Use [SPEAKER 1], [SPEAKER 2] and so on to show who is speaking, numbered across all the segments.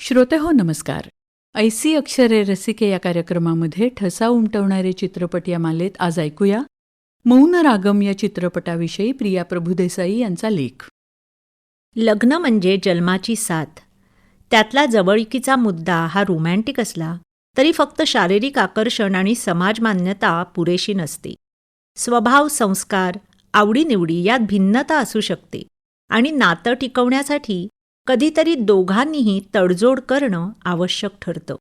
[SPEAKER 1] श्रोतेहो नमस्कार. ऐसी अक्षरे रसिके या कार्यक्रमामध्ये ठसा उमटवणारे चित्रपट या मालेत आज ऐकूया मौन रागम या चित्रपटाविषयी प्रिया प्रभुदेसाई यांचा लेख.
[SPEAKER 2] लग्न म्हणजे जन्माची साथ. त्यातला जवळकीचा मुद्दा हा रोमॅन्टिक असला तरी फक्त शारीरिक आकर्षण आणि समाजमान्यता पुरेशी नसते. स्वभाव, संस्कार, आवडीनिवडी यात भिन्नता असू शकते आणि नातं टिकवण्यासाठी कधीतरी दोघांनीही तडजोड करणं आवश्यक ठरतं.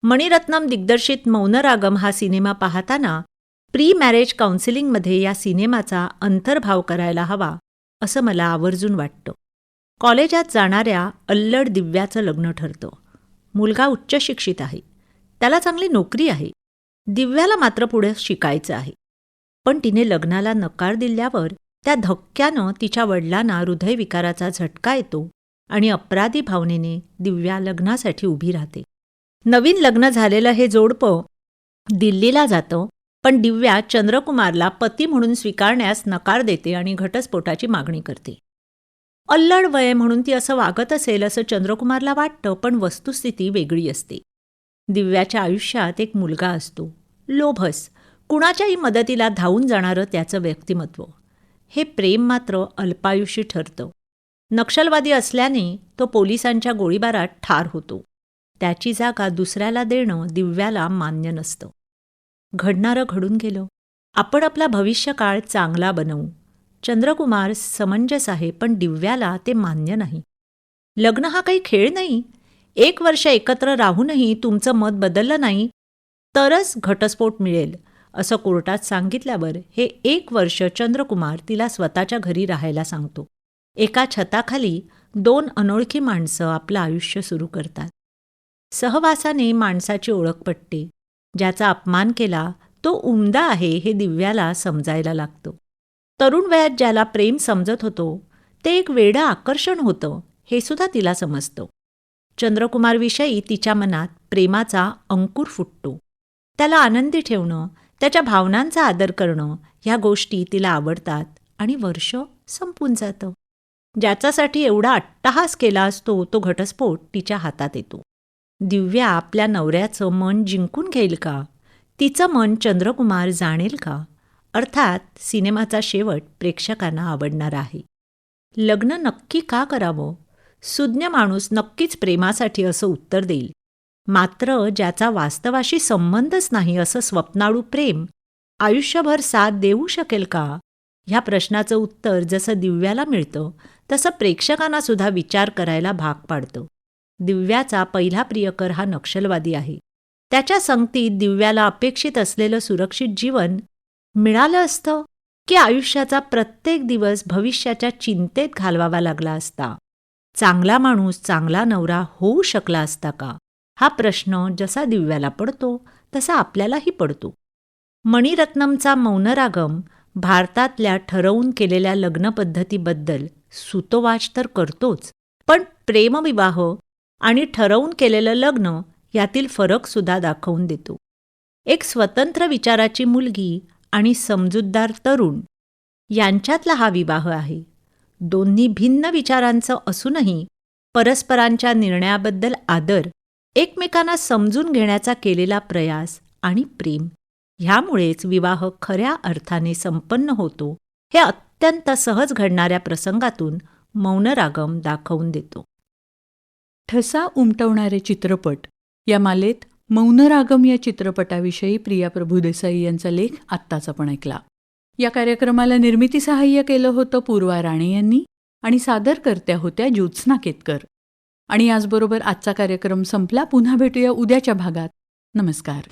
[SPEAKER 2] मणिरत्नम दिग्दर्शित मौनरागम हा सिनेमा पाहताना प्री मॅरेज काउन्सिलिंगमध्ये या सिनेमाचा अंतर्भाव करायला हवा असं मला आवर्जून वाटतं. कॉलेजात जाणाऱ्या अल्लड दिव्याचं लग्न ठरतं. मुलगा उच्च शिक्षित आहे, त्याला चांगली नोकरी आहे. दिव्याला मात्र पुढे शिकायचं आहे. पण तिने लग्नाला नकार दिल्यावर त्या धक्क्यानं तिच्या वडिलांना हृदयविकाराचा झटका येतो आणि अपराधी भावनेने दिव्या लग्नासाठी उभी राहते. नवीन लग्न झालेलं हे जोडपं दिल्लीला जातं, पण दिव्या चंद्रकुमारला पती म्हणून स्वीकारण्यास नकार देते आणि घटस्फोटाची मागणी करते. अल्लड वय म्हणून ती असं वागत असेल असं चंद्रकुमारला वाटतं, पण वस्तुस्थिती वेगळी असते. दिव्याच्या आयुष्यात एक मुलगा असतो, लोभस, कुणाच्याही मदतीला धावून जाणारं त्याचं व्यक्तिमत्व. हे प्रेम मात्र अल्पायुषी ठरतं. नक्षलवादी असल्याने तो पोलिसांच्या गोळीबारात ठार होतो. त्याची जागा दुसऱ्याला देणं दिव्याला मान्य नसतं. घडणारं घडून गेलं, आपण आपला भविष्यकाळ चांगला बनवू. चंद्रकुमार समंजस आहे, पण दिव्याला ते मान्य नाही. लग्न हा काही खेळ नाही. 1 वर्ष एकत्र राहूनही तुमचं मत बदललं नाही तरच घटस्फोट मिळेल असं कोर्टात सांगितल्यावर हे 1 वर्ष चंद्रकुमार तिला स्वतःच्या घरी राहायला सांगतो. एका छताखाली 2 अनोळखी माणसं आपलं आयुष्य सुरू करतात. सहवासाने माणसाची ओळख पटते. ज्याचा अपमान केला तो उमदा आहे हे दिव्याला समजायला लागतं. तरुण वयात ज्याला प्रेम समजत होतो ते एक वेडं आकर्षण होतं हे सुद्धा तिला समजतं. चंद्रकुमारविषयी तिच्या मनात प्रेमाचा अंकुर फुटतो. त्याला आनंदी ठेवणं, त्याच्या भावनांचा आदर करणं ह्या गोष्टी तिला आवडतात आणि वर्ष संपून जातं. ज्याच्यासाठी एवढा अट्टहास केला असतो तो घटस्फोट तिच्या हातात येतो. दिव्या आपल्या नवऱ्याचं मन जिंकून घेईल का? तिचं मन चंद्रकुमार जाणेल का? अर्थात सिनेमाचा शेवट प्रेक्षकांना आवडणार आहे. लग्न नक्की का करावं? सुज्ञ माणूस नक्कीच प्रेमासाठी असं उत्तर देईल. मात्र ज्याचा वास्तवाशी संबंधच नाही असं स्वप्नाळू प्रेम आयुष्यभर साथ देऊ शकेल का? ह्या प्रश्नाचं उत्तर जसं दिव्याला मिळतं तसं प्रेक्षकांना सुद्धा विचार करायला भाग पाडतं. दिव्याचा पहिला प्रियकर हा नक्षलवादी आहे. त्याच्या संगतीत दिव्याला अपेक्षित असलेलं सुरक्षित जीवन मिळालं असतं की आयुष्याचा प्रत्येक दिवस भविष्याच्या चिंतेत घालवावा लागला असता? चांगला माणूस चांगला नवरा होऊ शकला असता का? हा प्रश्न जसा दिव्याला पडतो तसा आपल्यालाही पडतो. मणिरत्नमचा मौनरागम भारतातल्या ठरवून केलेल्या लग्नपद्धतीबद्दल सूतोवाच तर करतोच, पण प्रेमविवाह आणि ठरवून केलेलं लग्न यातील फरकसुद्धा दाखवून देतो. एक स्वतंत्र विचाराची मुलगी आणि समजूतदार तरुण यांच्यातला हा विवाह आहे. दोन्ही भिन्न विचारांचं असूनही परस्परांच्या निर्णयाबद्दल आदर, एकमेकांना समजून घेण्याचा केलेला प्रयास आणि प्रेम ह्यामुळेच विवाह खऱ्या अर्थाने संपन्न होतो हे अत्यंत सहज घडणाऱ्या प्रसंगातून मौनरागम दाखवून देतो.
[SPEAKER 1] ठसा उमटवणारे चित्रपट या मालेत मौनरागम या चित्रपटाविषयी प्रिया प्रभुदेसाई यांचा लेख आत्ताच आपण ऐकला. या कार्यक्रमाला निर्मिती सहाय्य केलं होतं पूर्वा राणे यांनी आणि सादरकर्त्या होत्या ज्योत्स्ना केतकर. आणि याचबरोबर आजचा कार्यक्रम संपला. पुन्हा भेटूया उद्याच्या भागात. नमस्कार.